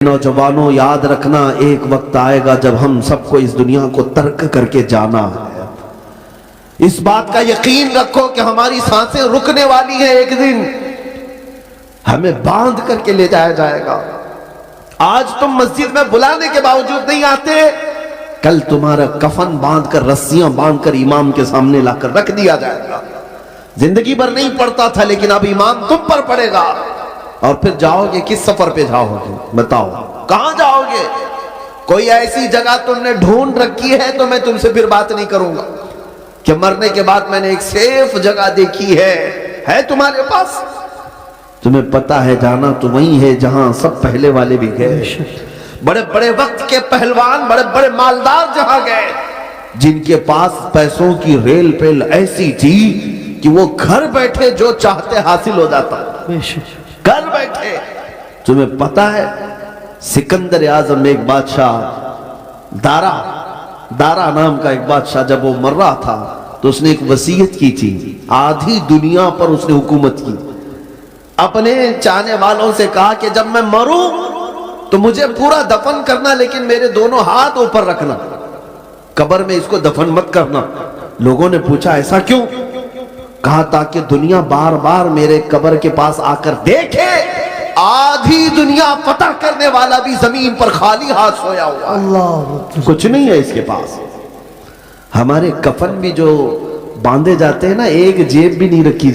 نوجوانوں یاد رکھنا ایک وقت آئے گا جب ہم سب کو اس دنیا کو ترک کر کے جانا ہے۔ اس بات کا یقین رکھو کہ ہماری سانسیں رکنے والی ہیں، ایک دن ہمیں باندھ کر کے لے جایا جائے گا۔ آج تم مسجد میں بلانے کے باوجود نہیں آتے، کل تمہارا کفن باندھ کر رسیاں باندھ کر امام کے سامنے لا کر رکھ دیا جائے گا۔ زندگی بھر نہیں پڑتا تھا لیکن اب امام تم پر پڑے گا، اور پھر جاؤ گے کس سفر پہ جاؤ گے؟ بتاؤ کہاں جاؤ گے؟ کوئی ایسی جگہ تم نے ڈھونڈ رکھی ہے تو میں تم سے پھر بات نہیں کروں گا کہ مرنے کے بعد میں نے ایک سیف جگہ دیکھی ہے تمہارے پاس؟ تمہیں پتا ہے جانا تو وہی ہے جہاں سب پہلے والے بھی گئے، بڑے بڑے وقت کے پہلوان، بڑے بڑے مالدار جہاں گئے، جن کے پاس پیسوں کی ریل پیل ایسی تھی کہ وہ گھر بیٹھے جو چاہتے حاصل ہو جاتا، گھر بیٹھے۔ تمہیں پتا ہے سکندر اعظم میں ایک بادشاہ دارا نام کا ایک بادشاہ جب وہ مر رہا تھا تو اس نے ایک وصیت کی تھی، آدھی دنیا پر اس نے حکومت کی۔ اپنے چاہنے والوں سے کہا کہ جب میں مروں تو مجھے پورا دفن کرنا لیکن میرے دونوں ہاتھ اوپر رکھنا، قبر میں اس کو دفن مت کرنا۔ لوگوں نے پوچھا ایسا کیوں؟ کہا تاکہ دنیا بار بار میرے قبر کے پاس آ کر دیکھے آدھی دنیا فتح کرنے والا بھی زمین پر خالی ہاتھ سویا ہوا ہے، کچھ نہیں ہے اس کے پاس۔ ہمارے کفن بھی جو باندھے جاتے ہیں نا، ایک جیب بھی نہیں رکھی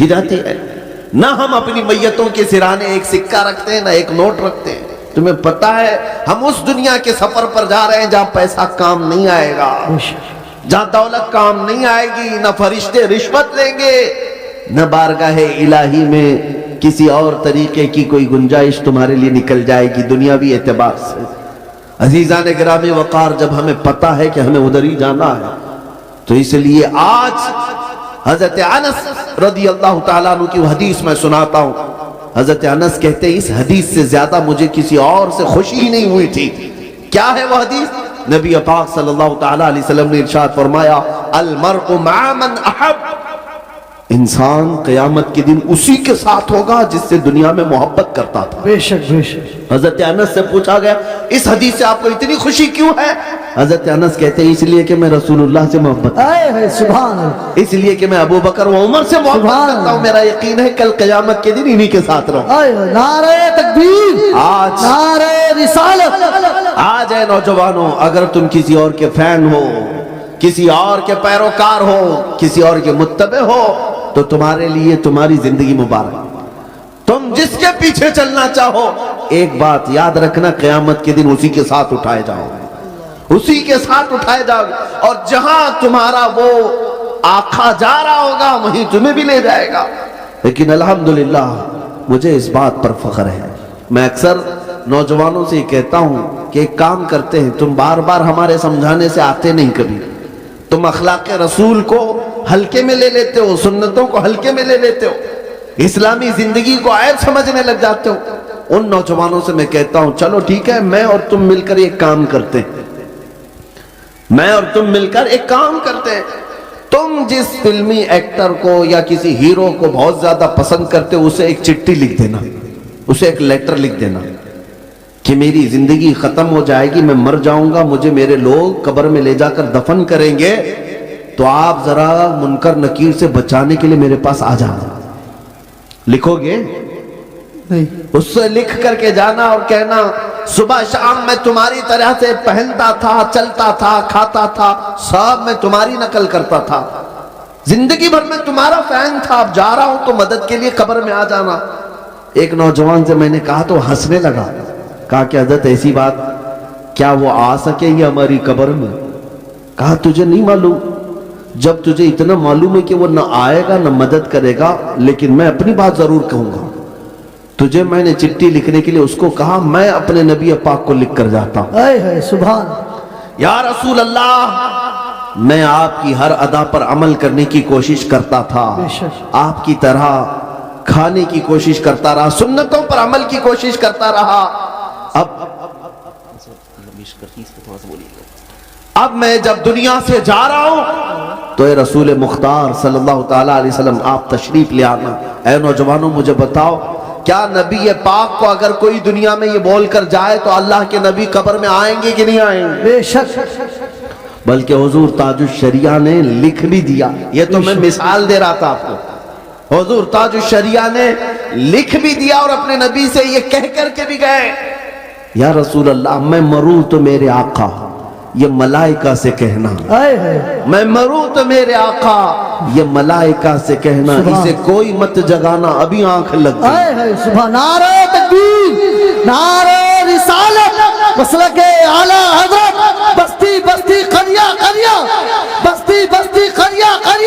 جاتی ہے، نہ ہم اپنی میتوں کے سرانے ایک سکہ رکھتے ہیں نہ ایک نوٹ رکھتے ہیں۔ تمہیں پتا ہے ہم اس دنیا کے سفر پر جا رہے ہیں جہاں پیسہ کام نہیں آئے گا، جہاں دولت کام نہیں آئے گی، نہ فرشتے رشوت لیں گے، نہ بارگاہ الہی میں کسی اور طریقے کی کوئی گنجائش تمہارے لیے نکل جائے گی دنیاوی اعتبار سے۔ عزیزان گرامی وقار، جب ہمیں پتا ہے کہ ہمیں ادھر ہی جانا ہے تو اس لیے آج حضرت انس رضی اللہ تعالیٰ عنہ کی وہ حدیث میں سناتا ہوں۔ حضرت انس کہتے ہیں اس حدیث سے زیادہ مجھے کسی اور سے خوشی ہی نہیں ہوئی تھی۔ کیا ہے وہ حدیث؟ نبی پاک صلی اللہ تعالیٰ علیہ وسلم نے ارشاد فرمایا المرء مع من احب، انسان قیامت کے دن اسی کے ساتھ ہوگا جس سے دنیا میں محبت کرتا تھا۔ بے شک بے شک۔ حضرت انس سے پوچھا گیا اس حدیث سے آپ کو اتنی خوشی کیوں ہے؟ حضرت انس کہتے ہیں اس لیے کہ میں رسول اللہ سے محبت سبحان اللہ، اس لیے کہ میں ابو بکر و عمر سے محبت کرتا ہوں، میرا یقین ہے کل قیامت کے دن انہی کے ساتھ رہوں۔ نعرہ تکبیر، آج نعرہ رسالت۔ آج اے نوجوانوں، اگر تم کسی اور کے فین ہو، کسی اور کے پیروکار ہو، کسی اور کے متبع ہو تو تمہارے لیے تمہاری زندگی مبارک۔ تم جس کے پیچھے چلنا چاہو، ایک بات یاد رکھنا، قیامت کے دن اسی کے ساتھ اٹھائے جاؤ، اسی کے ساتھ اٹھائے جاؤ، اور جہاں تمہارا وہ آقا جا رہا ہوگا وہیں تمہیں بھی لے جائے گا۔ لیکن الحمدللہ مجھے اس بات پر فخر ہے، میں اکثر نوجوانوں سے یہ کہتا ہوں کہ ایک کام کرتے ہیں، تم بار بار ہمارے سمجھانے سے آتے نہیں، کبھی تم اخلاق رسول کو ہلکے میں لے لیتے ہو، سنتوں کو ہلکے میں لے لیتے ہو، اسلامی زندگی کو عیب سمجھنے لگ جاتے ہو۔ ان نوجوانوں سے میں کہتا ہوں چلو ٹھیک ہے، میں اور تم مل کر ایک کام کرتے ہیں، میں اور تم مل کر ایک کام کرتے ہیں۔ تم جس فلمی ایکٹر کو یا کسی ہیرو کو بہت زیادہ پسند کرتے ہو اسے ایک چٹھی لکھ دینا، اسے ایک لیٹر لکھ دینا کہ میری زندگی ختم ہو جائے گی، میں مر جاؤں گا، مجھے میرے لوگ قبر میں لے جا کر دفن کریں گے، تو آپ ذرا منکر نکیر سے بچانے کے لیے میرے پاس آ جانا۔ لکھو گے؟ نہیں۔ اس سے لکھ کر کے جانا اور کہنا صبح شام میں تمہاری طرح سے پہنتا تھا، چلتا تھا، کھاتا تھا، سب میں تمہاری نقل کرتا تھا، زندگی بھر میں تمہارا فین تھا، اب جا رہا ہوں تو مدد کے لیے قبر میں آ جانا۔ ایک نوجوان سے میں نے کہا تو ہنسنے لگا، کہا کہ حضرت ایسی بات، کیا وہ آ سکیں گے ہماری قبر میں؟ کہا تجھے نہیں معلوم، جب تجھے اتنا معلوم ہے کہ وہ نہ آئے گا نہ مدد کرے گا، لیکن میں اپنی بات ضرور کہوں گا۔ تجھے میں نے چٹھی لکھنے کے لیے اس کو کہا، میں اپنے نبی پاک کو لکھ کر جاتا ہوں، سبحان یا رسول اللہ، میں آپ کی ہر ادا پر عمل کرنے کی کوشش کرتا تھا، آپ کی طرح کھانے کی کوشش کرتا رہا، سنتوں پر عمل کی کوشش کرتا رہا، اب میں جب دنیا سے جا رہا ہوں تو اے رسول مختار صلی اللہ تعالیٰ علیہ وسلم آپ تشریف لے آنا۔ اے نوجوانوں مجھے بتاؤ کیا نبی پاک کو اگر کوئی دنیا میں یہ بول کر جائے تو اللہ کے نبی قبر میں آئیں گے کہ نہیں آئیں گے؟ بے شک بلکہ حضور تاج الشریعہ نے لکھ بھی دیا. یہ تو میں مثال دے رہا تھا آپ کو. حضور تاج الشریعہ نے لکھ بھی دیا اور اپنے نبی سے یہ کہہ کر کے بھی گئے یا رسول اللہ میں مروں تو میرے آقا یہ ملائکہ سے کہنا, آئے ہے میں مروں تو میرے آقا یہ ملائکہ سے کہنا, اسے کوئی مت جگانا ابھی آنکھ لگ گئی. آئے ہے سبحان. نعرہ تکبیر, نعرہ رسالت, مسلک اعلی حضرت, بستی بستی قریہ قریہ, بستی بستی قریہ قریہ.